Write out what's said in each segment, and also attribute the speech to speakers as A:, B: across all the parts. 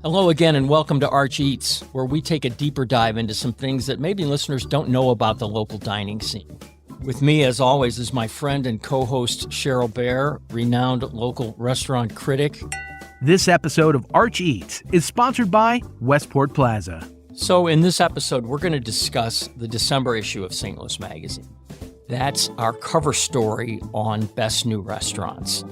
A: Hello again and welcome to Arch Eats, where we take a deeper dive into some things that maybe listeners don't know about the local dining scene. With me, as always, is my friend and co-host Cheryl Bear, renowned local restaurant critic.
B: This episode of Arch Eats is sponsored by Westport Plaza.
A: So in this episode, we're going to discuss the December issue of St. Louis Magazine. That's our cover story on Best New Restaurants.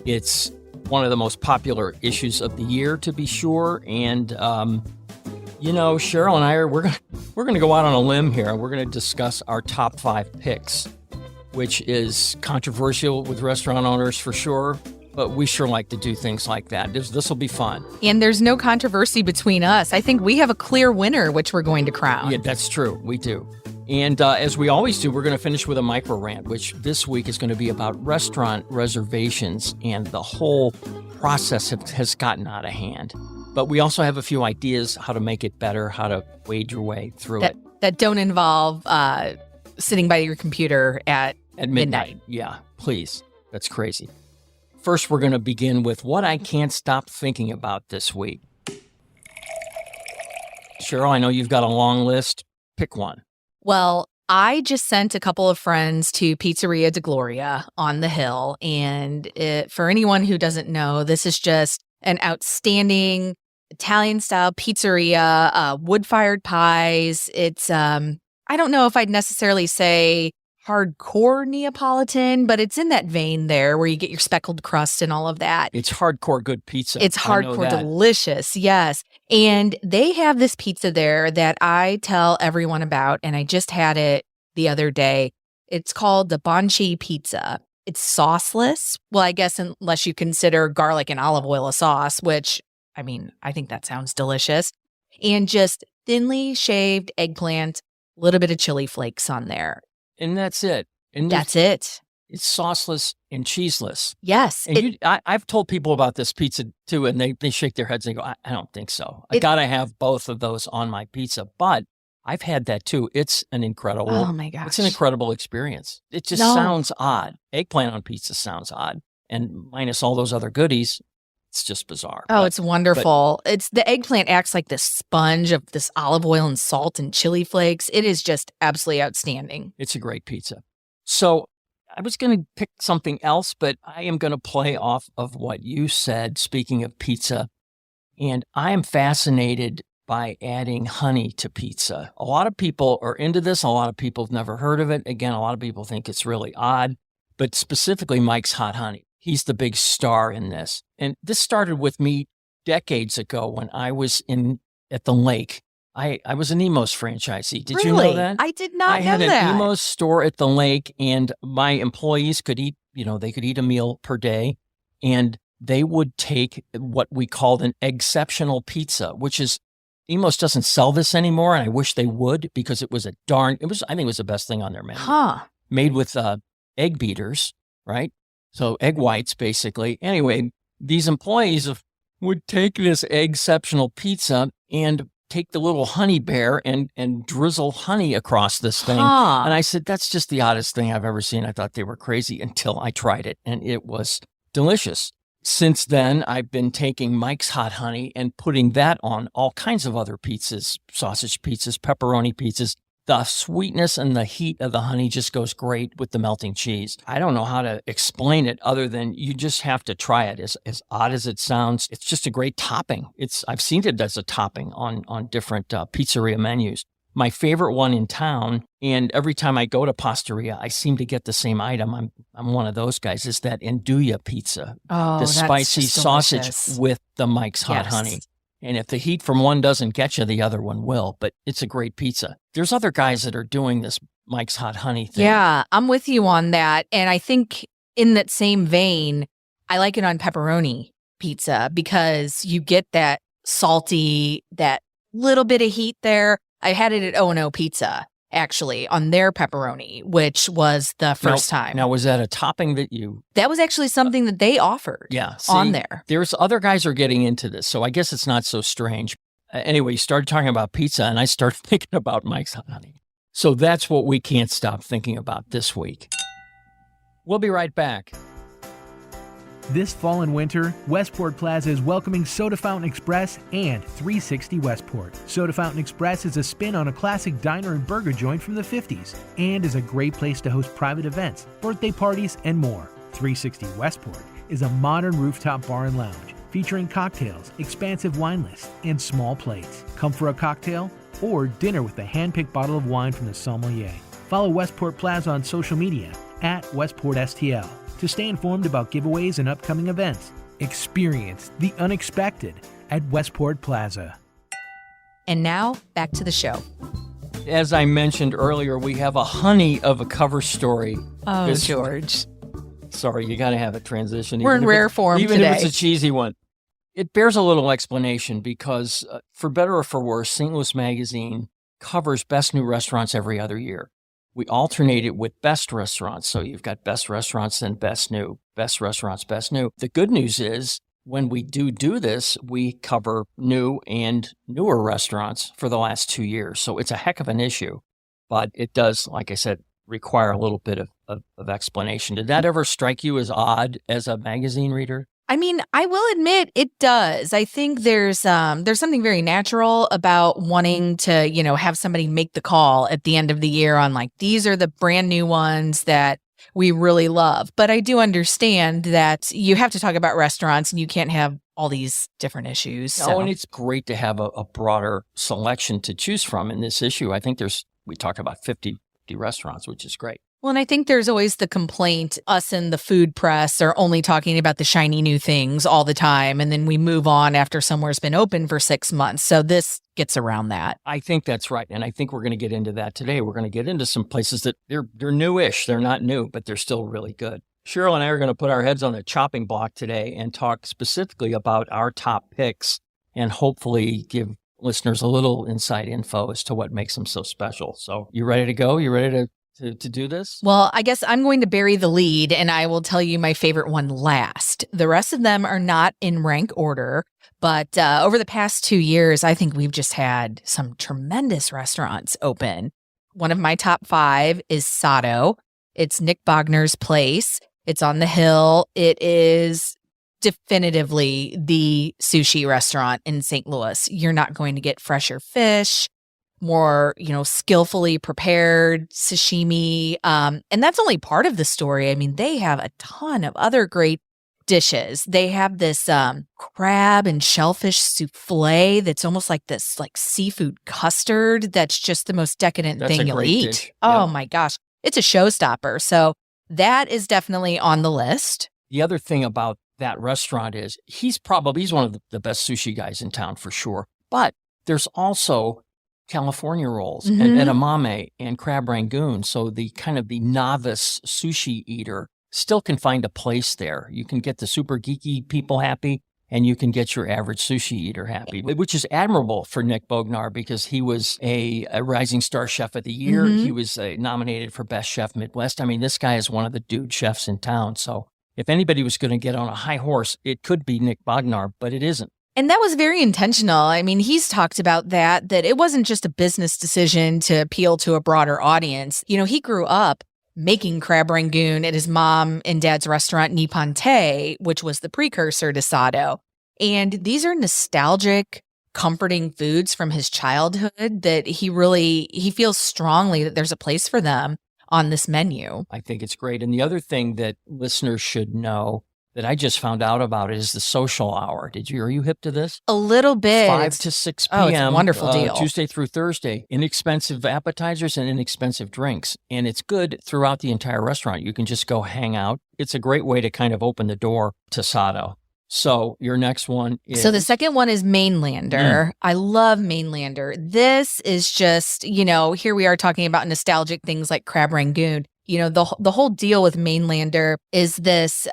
A: It's one of the most popular issues of the year, to be sure. And, Cheryl and I we're going to go out on a limb here. We're going to discuss our top 5 picks, which is controversial with restaurant owners for sure. But we sure like to do things like that. This will be fun.
C: And there's no controversy between us. I think we have a clear winner, which we're going to crown.
A: Yeah, that's true. We do. And as we always do, we're going to finish with a micro rant, which this week is going to be about restaurant reservations, and the whole process has gotten out of hand. But we also have a few ideas how to make it better, how to wade your way through it.
C: That don't involve sitting by your computer at
A: midnight. Yeah, please. That's crazy. First, we're going to begin with what I can't stop thinking about this week. Cheryl, I know you've got a long list. Pick one.
C: Well, I just sent a couple of friends to Pizzeria de Gloria on the Hill. And for anyone who doesn't know, this is just an outstanding Italian-style pizzeria, wood-fired pies. It's, I don't know if I'd necessarily say hardcore Neapolitan, but it's in that vein there where you get your speckled crust and all of that.
A: It's hardcore good pizza.
C: It's hardcore delicious, yes. And they have this pizza there that I tell everyone about, and I just had it the other day. It's called the Banchi pizza. It's sauceless. Well, I guess unless you consider garlic and olive oil a sauce, which, I mean, I think that sounds delicious. And just thinly shaved eggplant, a little bit of chili flakes on there.
A: And that's it. And
C: that's it.
A: It's sauceless and cheeseless.
C: Yes.
A: And I've told people about this pizza too, and they shake their heads and go, I don't think so. I got to have both of those on my pizza. But I've had that too. It's an incredible,
C: oh my gosh.
A: It's an incredible experience. It just sounds odd. Eggplant on pizza sounds odd. And minus all those other goodies, it's just bizarre.
C: Oh, it's wonderful. It's the eggplant acts like this sponge of this olive oil and salt and chili flakes. It is just absolutely outstanding.
A: It's a great pizza. So I was going to pick something else, but I am going to play off of what you said, speaking of pizza. And I am fascinated by adding honey to pizza. A lot of people are into this. A lot of people have never heard of it. Again, a lot of people think it's really odd, but specifically Mike's Hot Honey. He's the big star in this. And this started with me decades ago when I was at the lake. I was an Emos franchisee. Did you know that?
C: I did not know that.
A: I had an Emos store at the lake, and my employees could eat, they could eat a meal per day, and they would take what we called an exceptional pizza, which is, Emos doesn't sell this anymore, and I wish they would, because I think it was the best thing on their menu.
C: Huh.
A: Made with egg beaters, right? So egg whites, basically. Anyway, these employees would take this exceptional pizza and take the little honey bear and drizzle honey across this thing.
C: Huh.
A: And I said, that's just the oddest thing I've ever seen. I thought they were crazy until I tried it, and it was delicious. Since then, I've been taking Mike's Hot Honey and putting that on all kinds of other pizzas, sausage pizzas, pepperoni pizzas. The sweetness and the heat of the honey just goes great with the melting cheese. I don't know how to explain it other than you just have to try it. As odd as it sounds, it's just a great topping. I've seen it as a topping on different pizzeria menus. My favorite one in town, and every time I go to Pastaria, I seem to get the same item. I'm one of those guys. Is that Andouille pizza, the spicy sausage
C: delicious.
A: with the Mike's Hot Honey. And if the heat from one doesn't get you, the other one will. But it's a great pizza. There's other guys that are doing this Mike's Hot Honey thing.
C: Yeah, I'm with you on that. And I think in that same vein, I like it on pepperoni pizza because you get that salty, that little bit of heat there. I had it at O&O Pizza, actually, on their pepperoni, which was the first time.
A: Now, was that a topping that you...
C: That was actually something that they offered on there.
A: There's other guys are getting into this, so I guess it's not so strange. Anyway, you started talking about pizza, and I started thinking about Mike's Hot Honey. So that's what we can't stop thinking about this week. We'll be right back.
B: This fall and winter, Westport Plaza is welcoming Soda Fountain Express and 360 Westport. Soda Fountain Express is a spin on a classic diner and burger joint from the 50s and is a great place to host private events, birthday parties, and more. 360 Westport is a modern rooftop bar and lounge featuring cocktails, expansive wine lists, and small plates. Come for a cocktail or dinner with a hand-picked bottle of wine from the sommelier. Follow Westport Plaza on social media at Westport STL to stay informed about giveaways and upcoming events. Experience the unexpected at Westport Plaza.
C: And now, back to the show.
A: As I mentioned earlier, we have a honey of a cover story.
C: Oh, George.
A: Sorry, you got to have a transition.
C: We're in rare form
A: even
C: today.
A: Even if it's a cheesy one. It bears a little explanation because, for better or for worse, St. Louis Magazine covers best new restaurants every other year. We alternate it with best restaurants. So you've got best restaurants, then best new, best restaurants, best new. The good news is when we do this, we cover new and newer restaurants for the last 2 years. So it's a heck of an issue, but it does, like I said, require a little bit of explanation. Did that ever strike you as odd as a magazine reader?
C: I mean, I will admit it does. I think there's something very natural about wanting to, have somebody make the call at the end of the year on like, these are the brand new ones that we really love. But I do understand that you have to talk about restaurants and you can't have all these different issues. So.
A: Oh, and it's great to have a broader selection to choose from in this issue. I think we talked about 50 restaurants, which is great.
C: Well, and I think there's always the complaint, us in the food press are only talking about the shiny new things all the time, and then we move on after somewhere's been open for 6 months. So this gets around that.
A: I think that's right, and I think we're going to get into that today. We're going to get into some places that they're newish. They're not new, but they're still really good. Cheryl and I are going to put our heads on the chopping block today and talk specifically about our top picks and hopefully give listeners a little inside info as to what makes them so special. So you ready to go? You ready to do this?
C: Well, I guess I'm going to bury the lead and I will tell you my favorite one last. The rest of them are not in rank order, but over the past 2 years, I think we've just had some tremendous restaurants open. One of my top 5 is Sato. It's Nick Bogner's place. It's on the Hill. It is definitively the sushi restaurant in St. Louis. You're not going to get fresher fish, more, skillfully prepared sashimi. And that's only part of the story. I mean, they have a ton of other great dishes. They have this crab and shellfish souffle that's almost like this seafood custard. That's just the most decadent thing you'll eat.
A: Dish.
C: Oh
A: Yep.
C: my gosh. It's a showstopper. So that is definitely on the list.
A: The other thing about that restaurant is he's one of the best sushi guys in town for sure. But there's also California rolls and edamame and crab rangoon. So the novice sushi eater still can find a place there. You can get the super geeky people happy and you can get your average sushi eater happy, which is admirable for Nick Bognar because he was a Rising Star Chef of the Year. He was nominated for Best Chef Midwest. I mean, this guy is one of the dude chefs in town. So if anybody was going to get on a high horse, it could be Nick Bognar, but it isn't.
C: And that was very intentional. I mean, he's talked about that it wasn't just a business decision to appeal to a broader audience. He grew up making crab rangoon at his mom and dad's restaurant, Nippon Te, which was the precursor to Sato. And these are nostalgic, comforting foods from his childhood that he feels strongly that there's a place for them on this menu.
A: I think it's great. And the other thing that listeners should know that I just found out about is the social hour. Are you hip to this?
C: A little bit.
A: 5 to 6 p.m.
C: Oh, it's a wonderful deal.
A: Tuesday through Thursday. Inexpensive appetizers and inexpensive drinks. And it's good throughout the entire restaurant. You can just go hang out. It's a great way to kind of open the door to Sato. So your next one is...
C: So the second one is Mainlander. I love Mainlander. This is just, here we are talking about nostalgic things like crab rangoon. The whole deal with Mainlander is this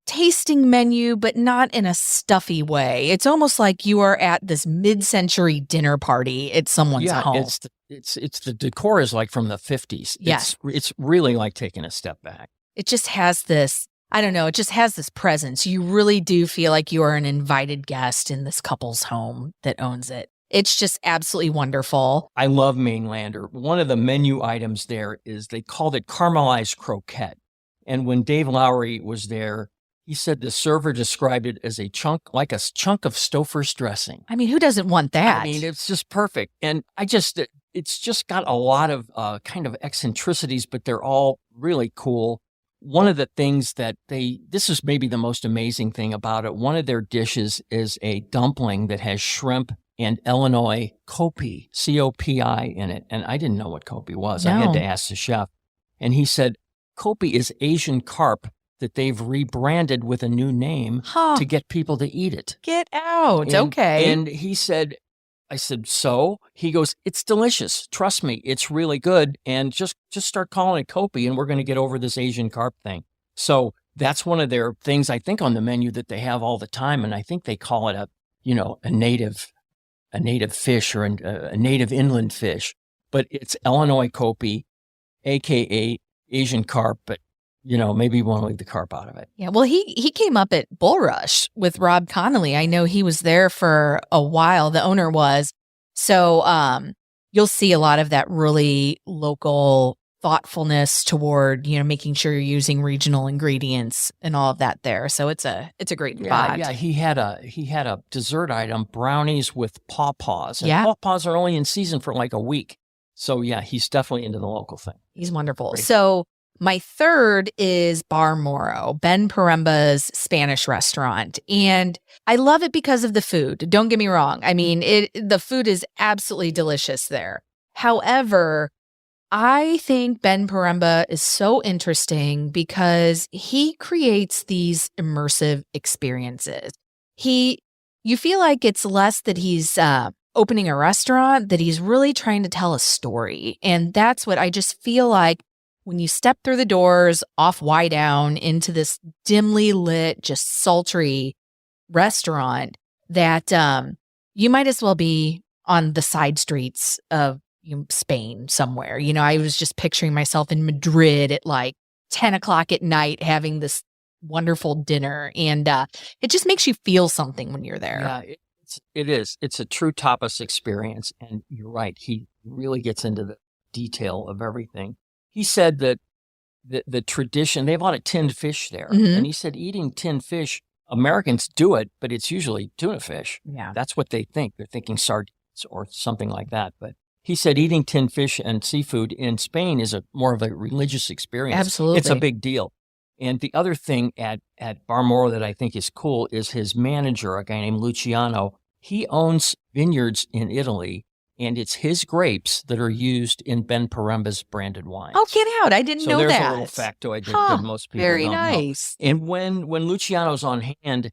C: tasting menu, but not in a stuffy way. It's almost like you are at this mid-century dinner party at someone's home.
A: It's the decor is like from the 50s.
C: Yes.
A: It's really like taking a step back.
C: It just has this... I don't know. It just has this presence. You really do feel like you are an invited guest in this couple's home that owns it. It's just absolutely wonderful.
A: I love Mainlander. One of the menu items there is they called it caramelized croquette. And when Dave Lowry was there, He said the server described it as a chunk, like a chunk of Stouffer's dressing.
C: I mean, who doesn't want that?
A: I mean, it's just perfect. And it's just got a lot of kind of eccentricities, but they're all really cool. One of the things that this is maybe the most amazing thing about it. One of their dishes is a dumpling that has shrimp and Illinois kopi, C-O-P-I in it. And I didn't know what kopi was. I had to ask the chef. And he said, kopi is Asian carp that they've rebranded with a new name to get people to eat it.
C: Get out. Okay.
A: And he said, I said, so? He goes, it's delicious. Trust me, it's really good. And just start calling it kopi and we're going to get over this Asian carp thing. So that's one of their things, I think, on the menu that they have all the time. And I think they call it a native fish or a native inland fish. But it's Illinois kopi, a.k.a. Asian carp, but maybe you want to leave the carp out of it.
C: Yeah, well, he came up at Bull Rush with Rob Connolly. I know he was there for a while. The owner was. So you'll see a lot of that really local thoughtfulness toward, making sure you're using regional ingredients and all of that there. So it's a great spot.
A: Yeah, he had a dessert item, brownies with pawpaws. And
C: Yeah.
A: pawpaws are only in season for like a week. So yeah, he's definitely into the local thing.
C: He's wonderful.
A: Great.
C: So my third is Bar Moro, Ben Paremba's Spanish restaurant. And I love it because of the food. Don't get me wrong. I mean, the food is absolutely delicious there. However, I think Ben Paremba is so interesting because he creates these immersive experiences. You feel like it's less that he's opening a restaurant, that he's really trying to tell a story. And that's what I just feel like when you step through the doors off Y Down into this dimly lit, just sultry restaurant, that you might as well be on the side streets of Spain somewhere. I was just picturing myself in Madrid at like 10 o'clock at night having this wonderful dinner. And it just makes you feel something when you're there.
A: Yeah, it is. It's a true tapas experience. And you're right. He really gets into the detail of everything. He said that the tradition, they have a lot of tinned fish there.
C: Mhm.
A: And he said eating tinned fish, Americans do it, but it's usually tuna fish.
C: Yeah.
A: That's what they think. They're thinking sardines or something like that. But he said eating tinned fish and seafood in Spain is more of a religious experience.
C: Absolutely.
A: It's a big deal. And the other thing at Bar Moro that I think is cool is his manager, a guy named Luciano. He owns vineyards in Italy, and it's his grapes that are used in Ben Paremba's branded wines.
C: Oh, get out. I didn't know
A: So
C: that.
A: there's a little factoid that most people
C: very
A: don't
C: nice.
A: know. And when Luciano's on hand,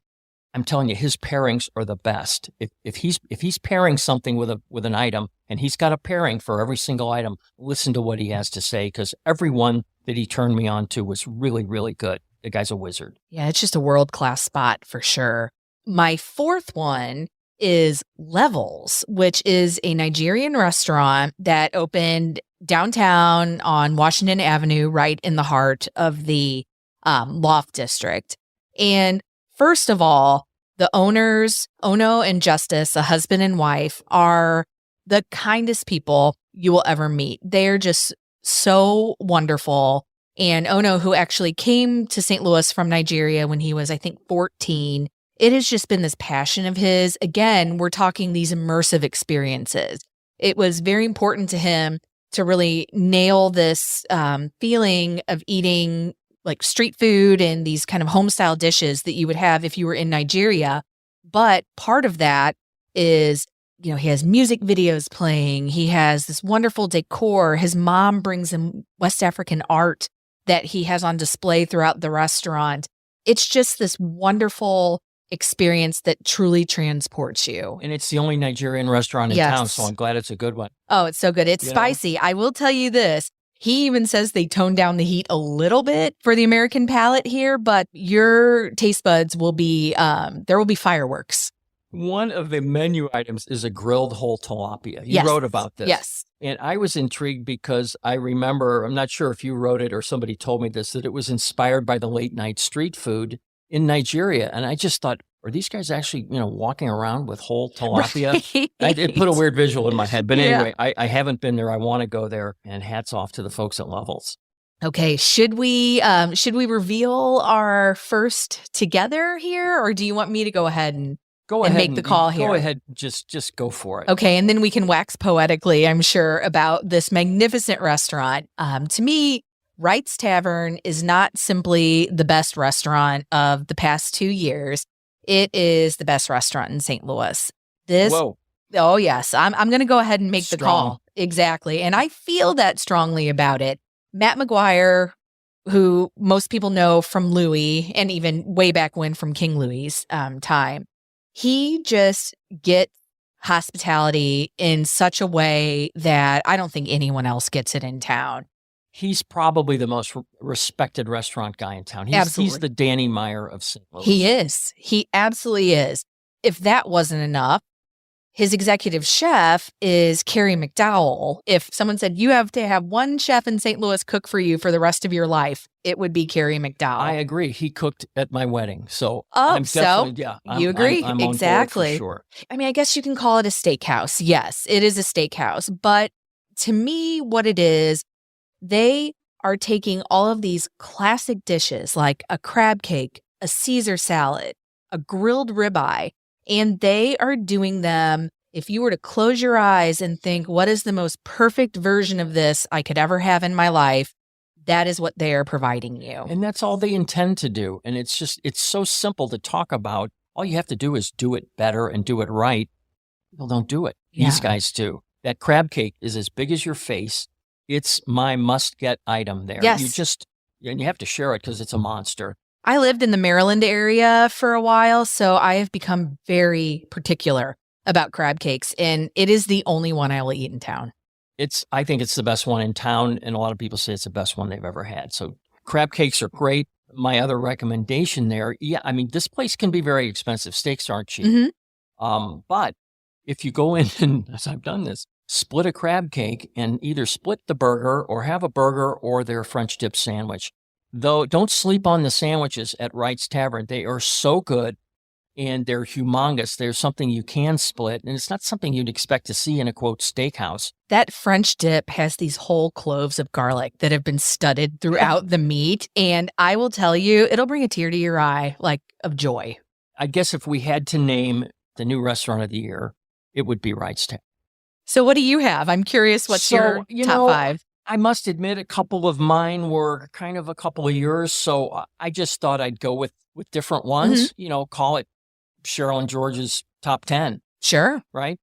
A: I'm telling you, his pairings are the best. If he's pairing something with an item, and he's got a pairing for every single item, listen to what he has to say, because every one that he turned me on to was really, really good. The guy's a wizard.
C: Yeah, it's just a world-class spot for sure. My fourth one is Levels, which is a Nigerian restaurant that opened downtown on Washington Avenue, right in the heart of the Loft District. And first of all, the owners, Ono and Justice, a husband and wife, are the kindest people you will ever meet. They're just so wonderful. And Ono, who actually came to St. Louis from Nigeria when he was, I think, 14, it has just been this passion of his. Again, we're talking these immersive experiences. It was very important to him to really nail this feeling of eating like street food and these kind of home style dishes that you would have if you were in Nigeria. But part of that is, he has music videos playing. He has this wonderful decor. His mom brings him West African art that he has on display throughout the restaurant. It's just this wonderful experience that truly transports you.
A: And it's the only Nigerian restaurant in town, so I'm glad it's a good one.
C: Oh, it's so good. It's spicy. I will tell you this. He even says they toned down the heat a little bit for the American palate here, but your taste buds will be, there will be fireworks.
A: One of the menu items is a grilled whole tilapia. You
C: Yes.
A: wrote about this.
C: Yes.
A: And I was intrigued because I remember, I'm not sure if you wrote it or somebody told me this, that it was inspired by the late night street food in Nigeria. And I just thought, are these guys actually, walking around with whole tilapia?
C: Right.
A: It put a weird visual in my head. But
C: Yeah.
A: anyway, I haven't been there. I want to go there. And hats off to the folks at Levels.
C: Okay, should we reveal our first together here, or do you want me to go ahead and make the call here?
A: Go ahead, just go for it.
C: Okay, and then we can wax poetically, I'm sure, about this magnificent restaurant. To me, Wright's Tavern is not simply the best restaurant of the past 2 years. It is the best restaurant in St. Louis.
A: Whoa.
C: Oh yes, I'm going to go ahead and make the
A: Strong.
C: call. Exactly, and I feel that strongly about it. Matt McGuire, who most people know from Louis and even way back when from King Louis's time, he just gets hospitality in such a way that I don't think anyone else gets it in town.
A: He's probably the most respected restaurant guy in town.
C: Absolutely.
A: He's the Danny Meyer of St. Louis.
C: He is. He absolutely is. If that wasn't enough, his executive chef is Carrie McDowell. If someone said, you have to have one chef in St. Louis cook for you for the rest of your life, it would be Carrie McDowell.
A: I agree. He cooked at my wedding. So
C: you agree.
A: I'm
C: exactly.
A: On board for sure.
C: I mean, I guess you can call it a steakhouse. Yes, it is a steakhouse. But to me, what it is, they are taking all of these classic dishes like a crab cake, a Caesar salad, a grilled ribeye, and they are doing them. If you were to close your eyes and think, what is the most perfect version of this I could ever have in my life? That is what they are providing you.
A: And that's all they intend to do. And it's so simple to talk about. All you have to do is do it better and do it right. People don't do it.
C: Yeah.
A: These guys do. That crab cake is as big as your face. It's my must-get item there.
C: Yes.
A: And you have to share it because it's a monster.
C: I lived in the Maryland area for a while, so I have become very particular about crab cakes, and it is the only one I will eat in town.
A: I think it's the best one in town, and a lot of people say it's the best one they've ever had. So crab cakes are great. My other recommendation there, I mean, this place can be very expensive. Steaks aren't cheap.
C: Mm-hmm.
A: But if you go in and, as I've done this, split a crab cake and either split the burger or have a burger or their French dip sandwich. Though, don't sleep on the sandwiches at Wright's Tavern. They are so good and they're humongous. There's something you can split, and it's not something you'd expect to see in a, quote, steakhouse.
C: That French dip has these whole cloves of garlic that have been studded throughout the meat, and I will tell you, it'll bring a tear to your eye, like, of joy.
A: I guess if we had to name the new restaurant of the year, it would be Wright's Tavern.
C: So what do you have? I'm curious what's your top 5.
A: I must admit a couple of mine were kind of a couple of yours, so I just thought I'd go with different ones.
C: Mm-hmm.
A: Call it Cheryl and George's top 10.
C: Sure.
A: Right?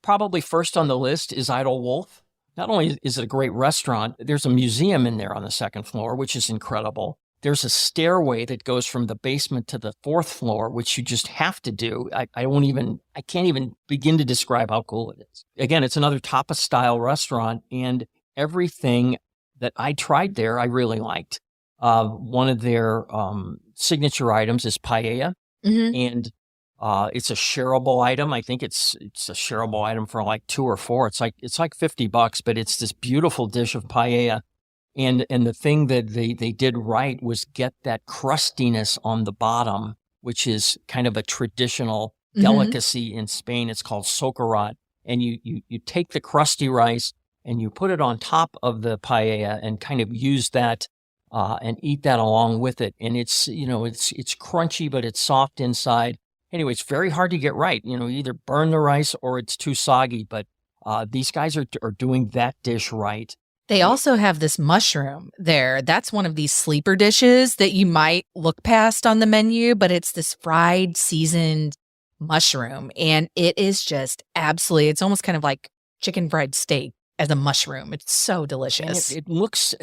A: Probably first on the list is Idle Wolf. Not only is it a great restaurant, there's a museum in there on the second floor, which is incredible. There's a stairway that goes from the basement to the 4th floor, which you just have to do. I can't even begin to describe how cool it is. Again, it's another tapas-style restaurant, and everything that I tried there, I really liked. One of their signature items is paella, and it's a shareable item. I think it's a shareable item for like 2 or 4. It's like $50, but it's this beautiful dish of paella. And the thing that they did right was get that crustiness on the bottom, which is kind of a traditional delicacy in Spain. It's called socarrat. And you take the crusty rice and you put it on top of the paella and kind of use that and eat that along with it. And it's crunchy, but it's soft inside. Anyway, it's very hard to get right. You either burn the rice or it's too soggy. But these guys are doing that dish right.
C: They also have this mushroom there. That's one of these sleeper dishes that you might look past on the menu, but it's this fried, seasoned mushroom. And it is just absolutely, it's almost kind of like chicken fried steak as a mushroom. It's so delicious.
A: It looks,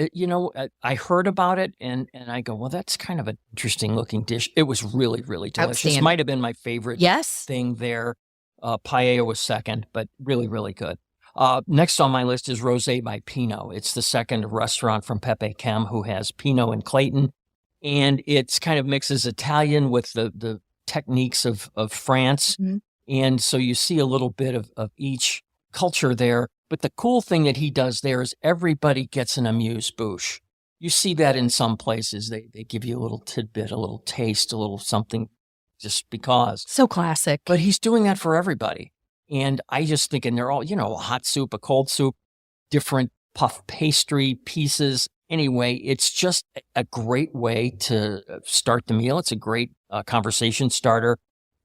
A: I heard about it and I go, well, that's kind of an interesting looking dish. It was really, really delicious. Might have been my favorite thing there. Paella was second, but really, really good. Next on my list is Rosé by Pinot. It's the second restaurant from Pepe Chem who has Pinot in Clayton. And it's kind of mixes Italian with the techniques of France. Mm-hmm. And so you see a little bit of each culture there. But the cool thing that he does there is everybody gets an amuse-bouche. You see that in some places. They give you a little tidbit, a little taste, a little something just because.
C: So classic.
A: But he's doing that for everybody. And I just think, and they're all, a hot soup, a cold soup, different puff pastry pieces. Anyway, it's just a great way to start the meal. It's a great conversation starter.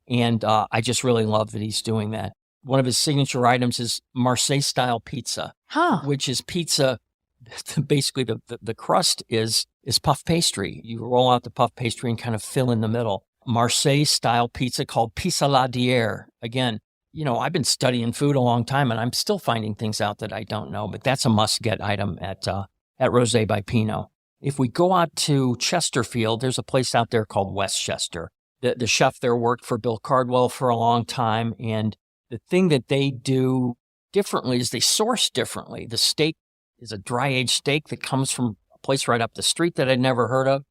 A: And I just really love that he's doing that. One of his signature items is Marseille-style pizza, which is pizza. Basically, the crust is puff pastry. You roll out the puff pastry and kind of fill in the middle. Marseille-style pizza called pissaladière. Again, I've been studying food a long time, and I'm still finding things out that I don't know. But that's a must-get item at Rosé by Pinot. If we go out to Chesterfield, there's a place out there called Westchester. The chef there worked for Bill Cardwell for a long time, and the thing that they do differently is they source differently. The steak is a dry-aged steak that comes from a place right up the street that I'd never heard of.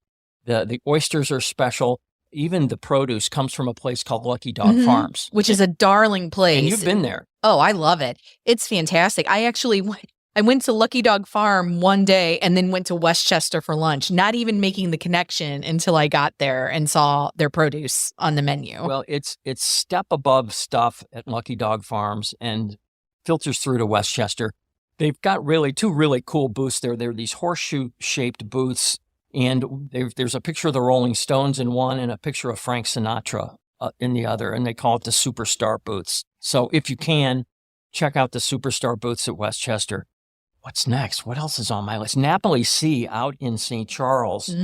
A: The oysters are special. Even the produce comes from a place called Lucky Dog Farms.
C: Which is a darling place.
A: And you've been there.
C: Oh, I love it. It's fantastic. I went to Lucky Dog Farm one day and then went to Westchester for lunch, not even making the connection until I got there and saw their produce on the menu.
A: Well, it's step above stuff at Lucky Dog Farms and filters through to Westchester. They've got two really cool booths there. They're these horseshoe-shaped booths, and there's a picture of the Rolling Stones in one and a picture of Frank Sinatra in the other, and they call it the Superstar booths. So if you can, check out the Superstar booths at Westchester. What's next? What else is on my list? Napoli Sea out in St. Charles.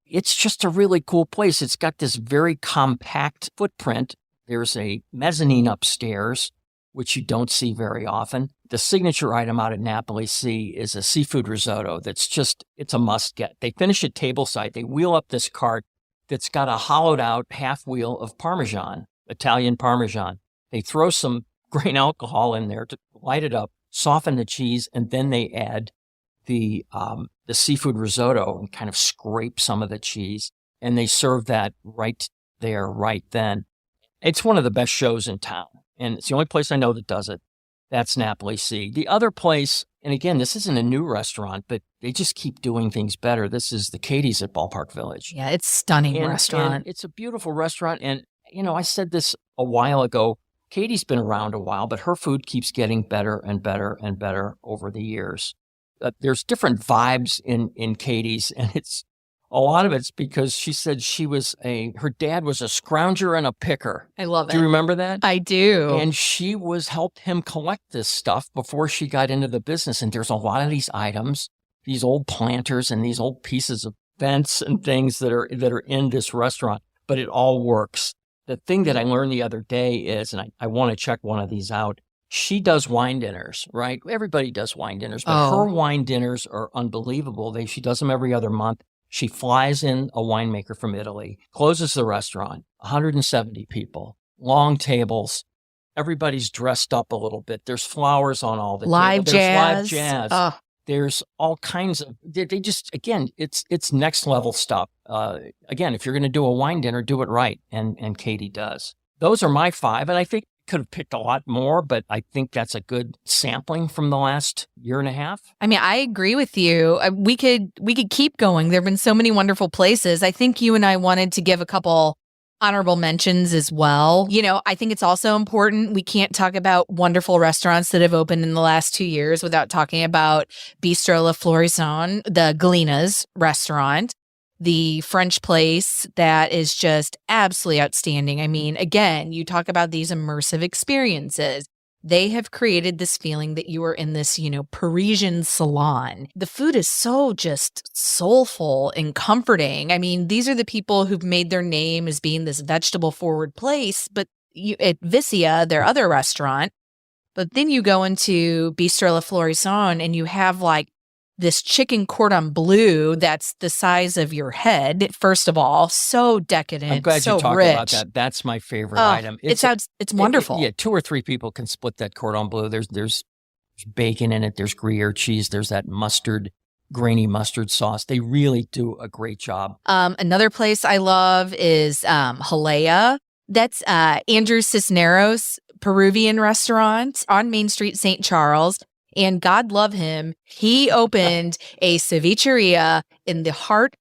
A: It's just a really cool place. It's got this very compact footprint. There's a mezzanine upstairs, which you don't see very often. The signature item out at Napoli Sea is a seafood risotto it's a must get. They finish it tableside. They wheel up this cart that's got a hollowed out half wheel of Parmesan, Italian Parmesan. They throw some grain alcohol in there to light it up, soften the cheese, and then they add the seafood risotto and kind of scrape some of the cheese. And they serve that right there, right then. It's one of the best shows in town. And it's the only place I know that does it. That's Napoli Sea. The other place, and again, this isn't a new restaurant, but they just keep doing things better. This is the Katie's at Ballpark Village.
C: Yeah, it's a stunning restaurant.
A: And it's a beautiful restaurant. And, I said this a while ago. Katie's been around a while, but her food keeps getting better and better and better over the years. There's different vibes in Katie's, and a lot of it's because she said her dad was a scrounger and a picker.
C: I love it.
A: Do you remember that?
C: I do.
A: And she helped him collect this stuff before she got into the business. And there's a lot of these items, these old planters and these old pieces of vents and things that are in this restaurant, but it all works. The thing that I learned the other day is, and I want to check one of these out, she does wine dinners, right? Everybody does wine dinners, but her wine dinners are unbelievable. She does them every other month. She flies in a winemaker from Italy, closes the restaurant, 170 people, long tables. Everybody's dressed up a little bit. There's flowers on all the
C: live
A: tables.
C: jazz.
A: There's live jazz. There's all kinds of, they just, again, it's next level stuff. Again, if you're going to do a wine dinner, do it right. And Katie does. Those are my 5. And I think I could have picked a lot more, but I think that's a good sampling from the last year and a half.
C: I mean, I agree with you. We could keep going. There have been so many wonderful places. I think you and I wanted to give a couple honorable mentions as well. I think it's also important. We can't talk about wonderful restaurants that have opened in the last 2 years without talking about Bistro La Florison, the Galina's restaurant, the French place that is just absolutely outstanding. I mean, again, you talk about these immersive experiences. They have created this feeling that you are in this, Parisian salon. The food is so just soulful and comforting. I mean, these are the people who've made their name as being this vegetable forward place, but at Vicia, their other restaurant, but then you go into Bistro La Florison and you have like this chicken cordon bleu that's the size of your head. First of all, so decadent,
A: I'm glad
C: so
A: you talked
C: rich.
A: about that. That's my favorite item.
C: It's wonderful.
A: 2 or 3 people can split that cordon bleu. There's bacon in it. There's Gruyere cheese. There's that grainy mustard sauce. They really do a great job.
C: Another place I love is Jalea. That's Andrew Cisneros' Peruvian restaurant on Main Street, St. Charles. And God love him, he opened a cevicheria in the heart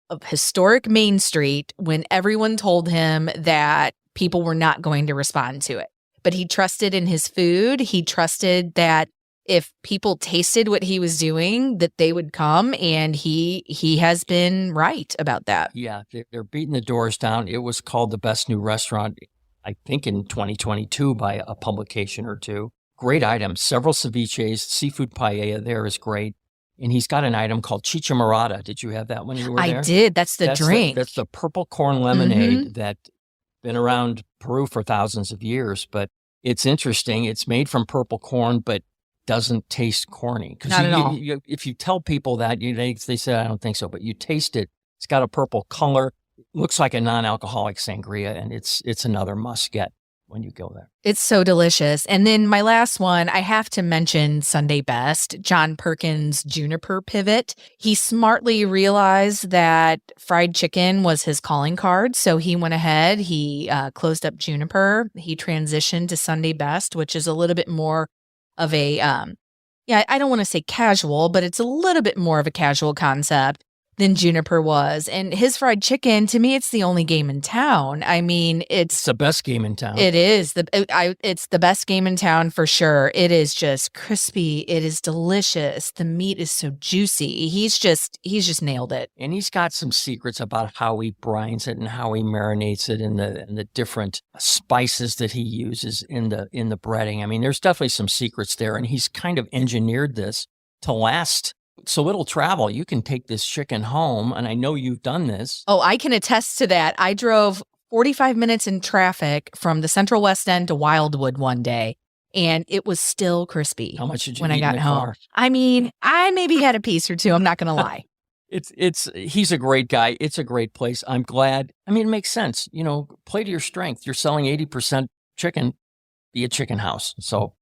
C: of historic Main Street when everyone told him that people were not going to respond to it. But he trusted in his food. He trusted that if people tasted what he was doing, that they would come, and he has been right about that.
A: Yeah, they're beating the doors down. It was called the best new restaurant, I think, in 2022 by a publication or two. Great items, several ceviches, seafood paella there is great. And he's got an item called chicha morada. Did you have that when you were there?
C: I did. That's the drink.
A: That's the purple corn lemonade that been around Peru for thousands of years. But it's interesting. It's made from purple corn, but doesn't taste corny.
C: Not at all.
A: If you tell people that, they say, I don't think so. But you taste it. It's got a purple color. It looks like a non-alcoholic sangria, and it's another must-get when you go there.
C: It's so delicious. And then my last one, I have to mention Sunday Best, John Perkins' Juniper Pivot. He smartly realized that fried chicken was his calling card, so he went ahead, he closed up Juniper, he transitioned to Sunday Best, which is a little bit more of a, I don't want to say casual, but it's a little bit more of a casual concept than Juniper was. And his fried chicken, to me, it's the only game in town. I mean, it's
A: the best game in town.
C: It is. It's the best game in town for sure. It is just crispy. It is delicious. The meat is so juicy. He's just nailed it.
A: And he's got some secrets about how he brines it and how he marinates it and the different spices that he uses in the breading. I mean, there's definitely some secrets there, and he's kind of engineered this to last. So it'll travel. You can take this chicken home, and I know you've done this.
C: Oh, I can attest to that. I drove 45 minutes in traffic from the Central West End to Wildwood one day, and it was still crispy.
A: How much did you
C: when
A: eat
C: I got
A: in the
C: home?
A: car?
C: I mean, I maybe had a piece or two. I'm not going to lie.
A: He's a great guy. It's a great place. I'm glad. I mean, it makes sense. Play to your strength. You're selling 80% chicken, be a chicken house. So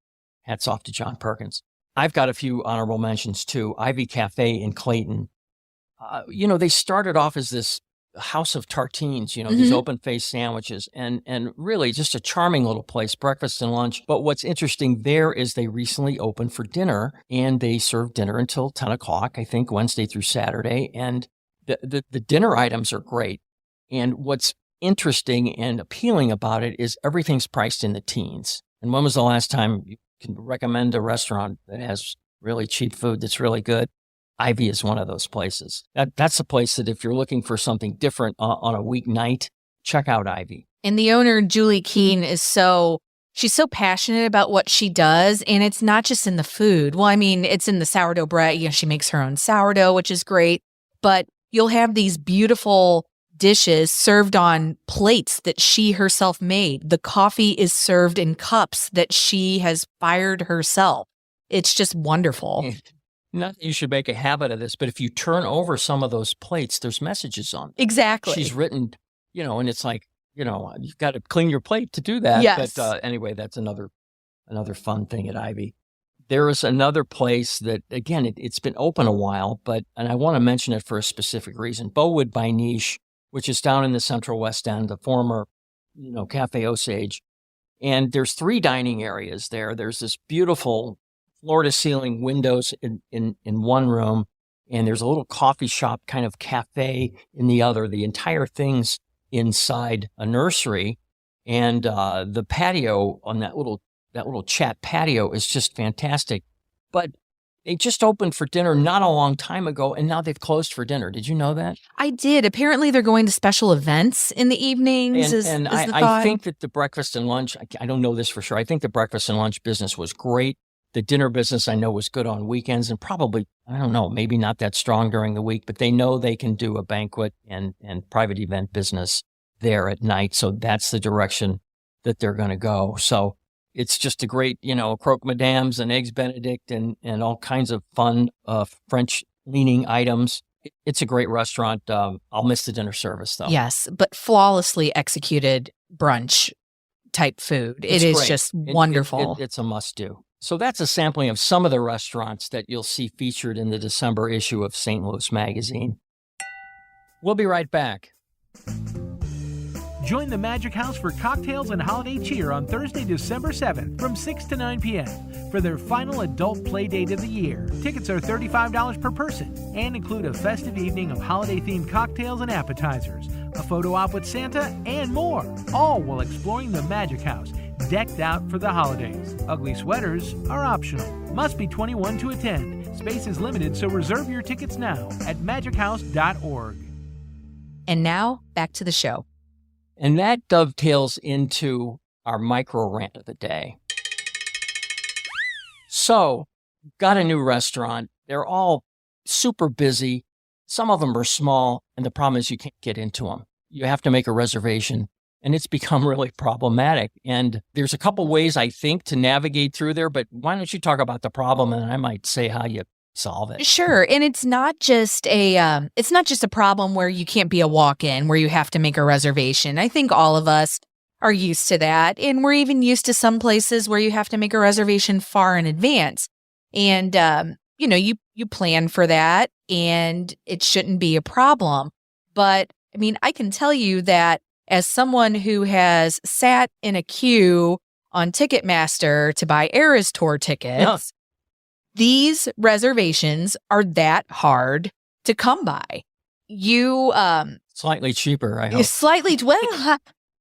A: hats off to John Perkins. I've got a few honorable mentions too. Ivy Cafe in Clayton. They started off as this house of tartines, these open-faced sandwiches, and really just a charming little place, breakfast and lunch. But what's interesting there is they recently opened for dinner, and they serve dinner until 10 o'clock, I think, Wednesday through Saturday. And the dinner items are great. And what's interesting and appealing about it is everything's priced in the teens. And when was the last time you can recommend a restaurant that has really cheap food that's really good? Ivy is one of those places. That's a place that if you're looking for something different on a weeknight, check out Ivy.
C: And the owner, Julie Keene, she's so passionate about what she does, and it's not just in the food. Well, I mean, it's in the sourdough bread. She makes her own sourdough, which is great, but you'll have these beautiful dishes served on plates that she herself made. The coffee is served in cups that she has fired herself. It's just wonderful.
A: Not that you should make a habit of this, but if you turn over some of those plates, there's messages on them.
C: Exactly.
A: She's written, and it's like, you've got to clean your plate to do that.
C: Yes.
A: But anyway, that's another fun thing at Ivy. There is another place that, again, it's been open a while, and I want to mention it for a specific reason. Beauwood by Niche, which is down in the Central West End, the former, Cafe Osage. And there's 3 dining areas there. There's this beautiful floor-to-ceiling windows in one room, and there's a little coffee shop kind of cafe in the other. The entire thing's inside a nursery, and the patio on that little chat patio is just fantastic. But they just opened for dinner not a long time ago, and now they've closed for dinner. Did you know that?
C: I did. Apparently, they're going to special events in the evenings.
A: I think that the breakfast and lunch, I don't know this for sure. I think the breakfast and lunch business was great. The dinner business, I know, was good on weekends, and probably, I don't know, maybe not that strong during the week, but they know they can do a banquet and private event business there at night. So that's the direction that they're going to go. So it's just a great, croque madames and eggs Benedict and all kinds of fun French leaning items. It's a great restaurant. I'll miss the dinner service, though.
C: Yes, but flawlessly executed brunch type food. It's great. Just wonderful.
A: It's a must-do. So that's a sampling of some of the restaurants that you'll see featured in the December issue of St. Louis Magazine. We'll be right back.
B: Join the Magic House for cocktails and holiday cheer on Thursday, December 7th from 6 to 9 p.m. for their final adult play date of the year. Tickets are $35 per person and include a festive evening of holiday-themed cocktails and appetizers, a photo op with Santa, and more, all while exploring the Magic House, decked out for the holidays. Ugly sweaters are optional. Must be 21 to attend. Space is limited, so reserve your tickets now at magichouse.org.
C: And now, back to the show.
A: And that dovetails into our micro rant of the day. So, got a new restaurant. They're all super busy. Some of them are small, and the problem is you can't get into them. You have to make a reservation, and it's become really problematic. And there's a couple ways, I think, to navigate through there, but why don't you talk about the problem, and I might say how you solve it.
C: Sure. And it's not just a problem where you can't be a walk-in, where you have to make a reservation. I think all of us are used to that. And we're even used to some places where you have to make a reservation far in advance. And, you plan for that and it shouldn't be a problem. But I mean, I can tell you that as someone who has sat in a queue on Ticketmaster to buy Eras Tour tickets, these reservations are that hard to come by.
A: Slightly cheaper, I hope.
C: Well,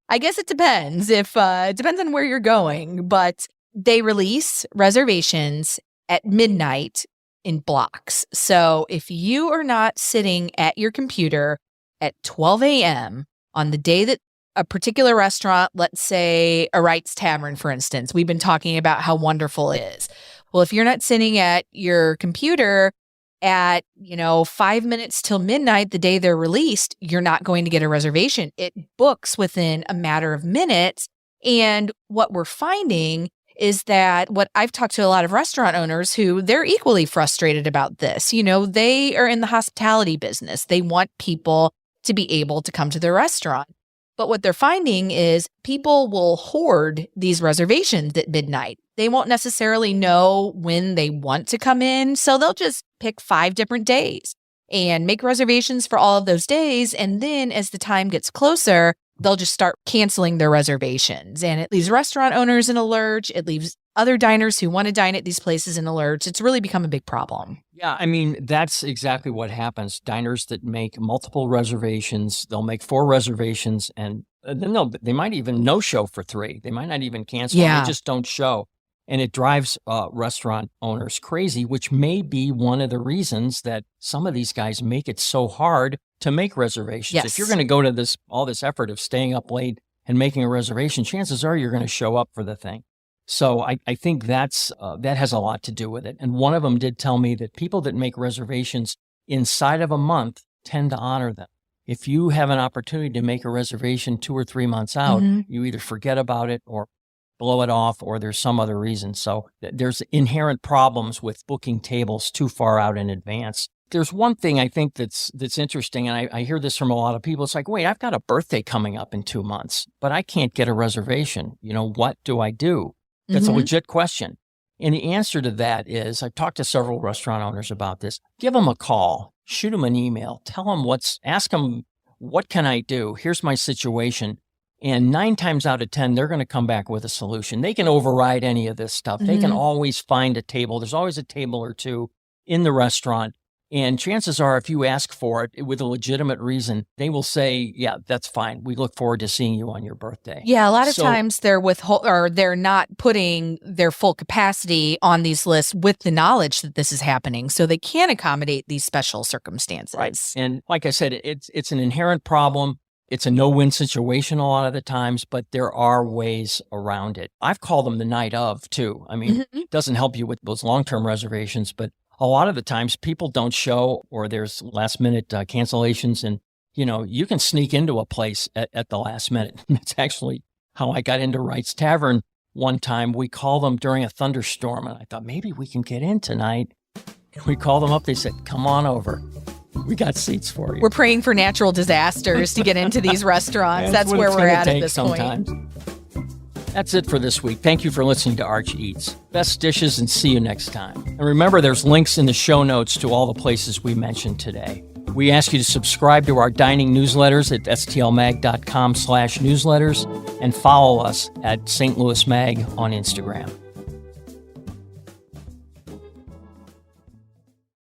C: I guess it depends. It depends on where you're going, but they release reservations at midnight in blocks. So if you are not sitting at your computer at 12 a.m. on the day that a particular restaurant, let's say a Wright's Tavern, for instance, we've been talking about how wonderful it is. Well, if you're not sitting at your computer at, 5 minutes till midnight, the day they're released, you're not going to get a reservation. It books within a matter of minutes. And what we're finding is that what I've talked to a lot of restaurant owners who they're equally frustrated about this. They are in the hospitality business. They want people to be able to come to their restaurant. But what they're finding is people will hoard these reservations at midnight. They won't necessarily know when they want to come in, so they'll just pick 5 different days and make reservations for all of those days. And then as the time gets closer, they'll just start canceling their reservations. And it leaves restaurant owners in a lurch. It leaves other diners who want to dine at these places in a lurch. It's really become a big problem.
A: Yeah, I mean, that's exactly what happens. Diners that make multiple reservations, they'll make 4 reservations, and then they might even no-show for 3. They might not even cancel.
C: Yeah.
A: They just don't show. And it drives restaurant owners crazy, which may be one of the reasons that some of these guys make it so hard to make reservations.
C: Yes.
A: If you're going to go to all this effort of staying up late and making a reservation, chances are you're going to show up for the thing. So I think that has a lot to do with it. And one of them did tell me that people that make reservations inside of a month tend to honor them. If you have an opportunity to make a reservation 2 or 3 months out, you either forget about it or blow it off, or there's some other reason. So there's inherent problems with booking tables too far out in advance. There's one thing I think that's interesting, and I hear this from a lot of people. It's like, wait, I've got a birthday coming up in 2 months, but I can't get a reservation. What do I do? That's a legit question. And the answer to that is, I've talked to several restaurant owners about this. Give them a call, shoot them an email, ask them, what can I do? Here's my situation. And 9 times out of 10, they're going to come back with a solution. They can override any of this stuff. They can always find a table. There's always a table or two in the restaurant. And chances are, if you ask for it with a legitimate reason, they will say, yeah, that's fine. We look forward to seeing you on your birthday.
C: Yeah, a lot of times they're not putting their full capacity on these lists with the knowledge that this is happening, so they can accommodate these special circumstances.
A: Right. And like I said, it's an inherent problem. It's a no-win situation a lot of the times, but there are ways around it. I've called them the night of, too. I mean, it doesn't help you with those long-term reservations, but a lot of the times people don't show, or there's last-minute cancellations, and, you can sneak into a place at the last minute. That's actually how I got into Wright's Tavern one time. We called them during a thunderstorm, and I thought, maybe we can get in tonight. And we called them up. They said, come on over. We got seats for you.
C: We're praying for natural disasters to get into these restaurants. That's where we're at this point.
A: That's it for this week. Thank you for listening to Arch Eats. Best dishes, and see you next time. And remember, there's links in the show notes to all the places we mentioned today. We ask you to subscribe to our dining newsletters at stlmag.com/newsletters and follow us at St. Louis Mag on Instagram.